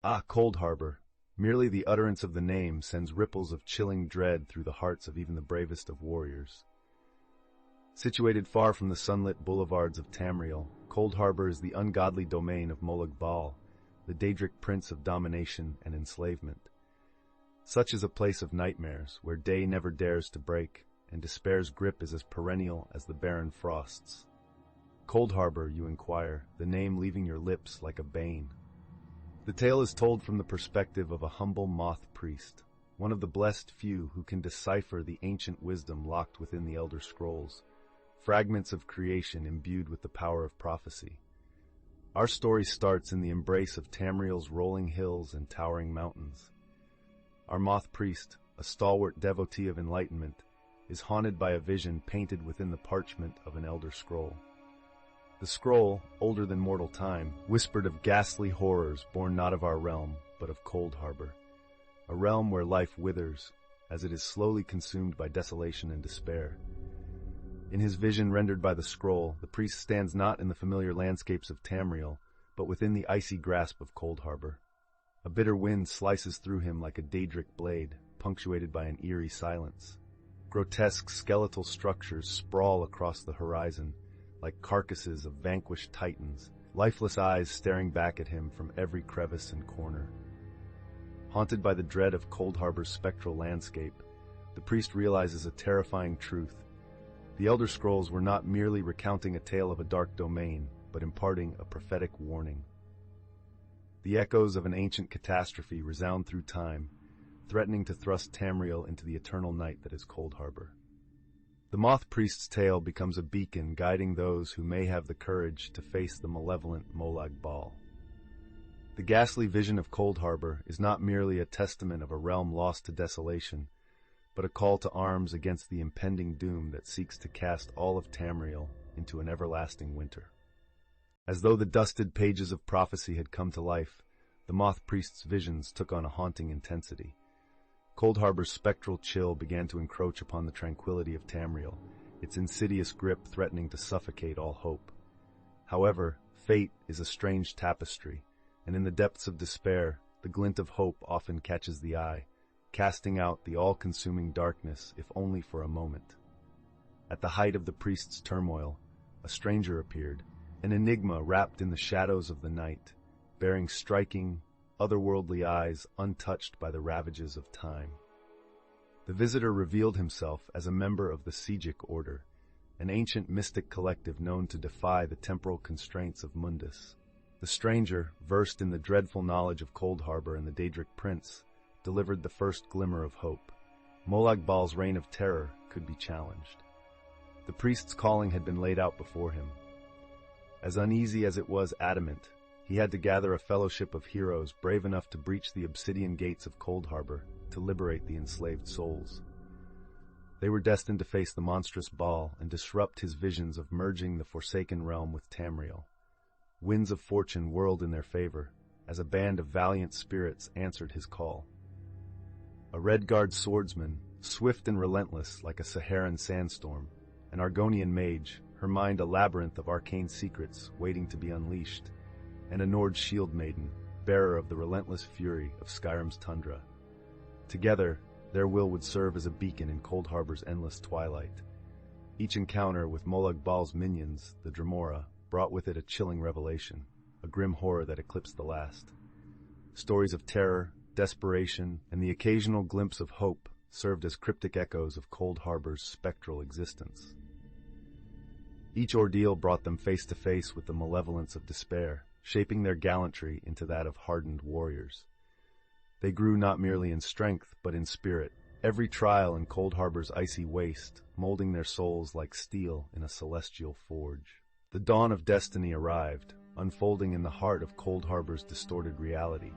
Ah, Cold Harbor. Merely the utterance of the name sends ripples of chilling dread through the hearts of even the bravest of warriors. Situated far from the sunlit boulevards of Tamriel, Cold Harbor is the ungodly domain of Molag Bal, the Daedric prince of domination and enslavement. Such is a place of nightmares, where day never dares to break, and despair's grip is as perennial as the barren frosts. Cold Harbor, you inquire, the name leaving your lips like a bane. The tale is told from the perspective of a humble moth priest, one of the blessed few who can decipher the ancient wisdom locked within the Elder Scrolls, fragments of creation imbued with the power of prophecy. Our story starts in the embrace of Tamriel's rolling hills and towering mountains. Our moth priest, a stalwart devotee of enlightenment, is haunted by a vision painted within the parchment of an Elder Scroll. The scroll, older than mortal time, whispered of ghastly horrors born not of our realm, but of Cold Harbor, a realm where life withers, as it is slowly consumed by desolation and despair. In his vision rendered by the scroll, the priest stands not in the familiar landscapes of Tamriel, but within the icy grasp of Cold Harbor. A bitter wind slices through him like a Daedric blade, punctuated by an eerie silence. Grotesque skeletal structures sprawl across the horizon, like carcasses of vanquished titans, lifeless eyes staring back at him from every crevice and corner. Haunted by the dread of Cold Harbor's spectral landscape, the priest realizes a terrifying truth. The Elder Scrolls were not merely recounting a tale of a dark domain, but imparting a prophetic warning. The echoes of an ancient catastrophe resound through time, threatening to thrust Tamriel into the eternal night that is Cold Harbor. The Moth Priest's tale becomes a beacon guiding those who may have the courage to face the malevolent Molag Bal. The ghastly vision of Cold Harbor is not merely a testament of a realm lost to desolation, but a call to arms against the impending doom that seeks to cast all of Tamriel into an everlasting winter. As though the dusted pages of prophecy had come to life, the Moth Priest's visions took on a haunting intensity. Cold Harbor's spectral chill began to encroach upon the tranquility of Tamriel, its insidious grip threatening to suffocate all hope. However, fate is a strange tapestry, and in the depths of despair, the glint of hope often catches the eye, casting out the all-consuming darkness, if only for a moment. At the height of the priest's turmoil, a stranger appeared, an enigma wrapped in the shadows of the night, bearing striking, otherworldly eyes untouched by the ravages of time. The visitor revealed himself as a member of the Sijic Order, an ancient mystic collective known to defy the temporal constraints of Mundus. The stranger, versed in the dreadful knowledge of Cold Harbor and the Daedric Prince, delivered the first glimmer of hope. Molag Bal's reign of terror could be challenged. The priest's calling had been laid out before him. As uneasy as it was adamant, he had to gather a fellowship of heroes brave enough to breach the obsidian gates of Cold Harbor to liberate the enslaved souls. They were destined to face the monstrous Baal and disrupt his visions of merging the Forsaken Realm with Tamriel. Winds of fortune whirled in their favor, as a band of valiant spirits answered his call. A Redguard swordsman, swift and relentless like a Saharan sandstorm, an Argonian mage, her mind a labyrinth of arcane secrets waiting to be unleashed, and a Nord shield maiden, bearer of the relentless fury of Skyrim's tundra. Together, their will would serve as a beacon in Cold Harbor's endless twilight. Each encounter with Molag Bal's minions, the Dremora, brought with it a chilling revelation, a grim horror that eclipsed the last. Stories of terror, desperation, and the occasional glimpse of hope served as cryptic echoes of Cold Harbor's spectral existence. Each ordeal brought them face to face with the malevolence of despair, shaping their gallantry into that of hardened warriors. They grew not merely in strength, but in spirit, every trial in Cold Harbor's icy waste, molding their souls like steel in a celestial forge. The dawn of destiny arrived, unfolding in the heart of Cold Harbor's distorted reality.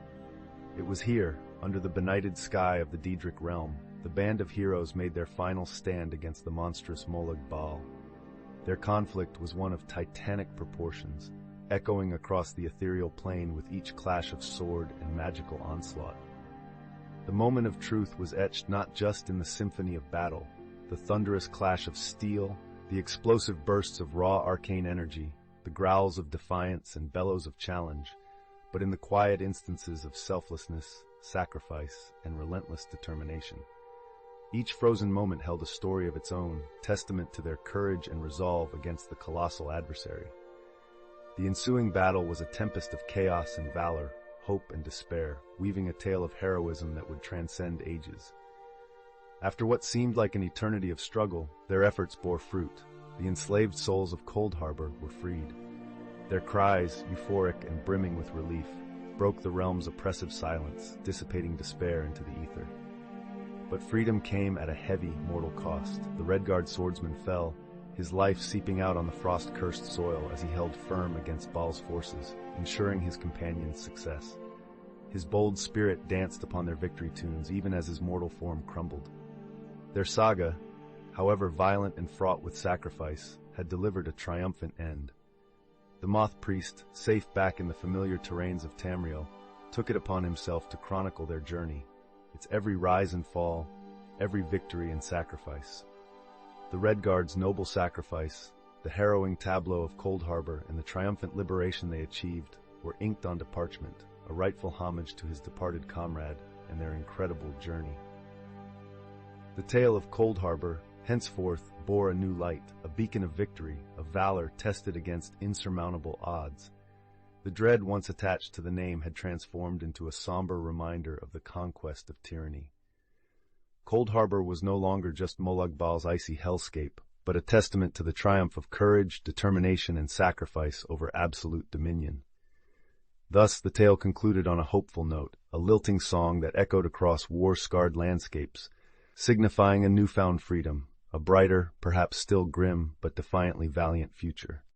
It was here, under the benighted sky of the Daedric realm, the band of heroes made their final stand against the monstrous Molag Bal. Their conflict was one of titanic proportions, echoing across the ethereal plane with each clash of sword and magical onslaught. The moment of truth was etched not just in the symphony of battle, the thunderous clash of steel, the explosive bursts of raw arcane energy, the growls of defiance and bellows of challenge, but in the quiet instances of selflessness, sacrifice, and relentless determination. Each frozen moment held a story of its own, testament to their courage and resolve against the colossal adversary. The ensuing battle was a tempest of chaos and valor, hope and despair, weaving a tale of heroism that would transcend ages. After what seemed like an eternity of struggle, their efforts bore fruit. The enslaved souls of Cold Harbor were freed. Their cries, euphoric and brimming with relief, broke the realm's oppressive silence, dissipating despair into the ether. But freedom came at a heavy, mortal cost. The Redguard swordsman fell, his life seeping out on the frost-cursed soil as he held firm against Baal's forces, ensuring his companion's success. His bold spirit danced upon their victory tunes even as his mortal form crumbled. Their saga, however violent and fraught with sacrifice, had delivered a triumphant end. The Moth Priest, safe back in the familiar terrains of Tamriel, took it upon himself to chronicle their journey, its every rise and fall, every victory and sacrifice. The Redguard's noble sacrifice, the harrowing tableau of Cold Harbor, and the triumphant liberation they achieved were inked onto parchment, a rightful homage to his departed comrade and their incredible journey. The tale of Cold Harbor henceforth bore a new light, a beacon of victory, of valor tested against insurmountable odds. The dread once attached to the name had transformed into a somber reminder of the conquest of tyranny. Cold Harbor was no longer just Molag Baal's icy hellscape, but a testament to the triumph of courage, determination, and sacrifice over absolute dominion. Thus the tale concluded on a hopeful note, a lilting song that echoed across war-scarred landscapes, signifying a newfound freedom, a brighter, perhaps still grim, but defiantly valiant future.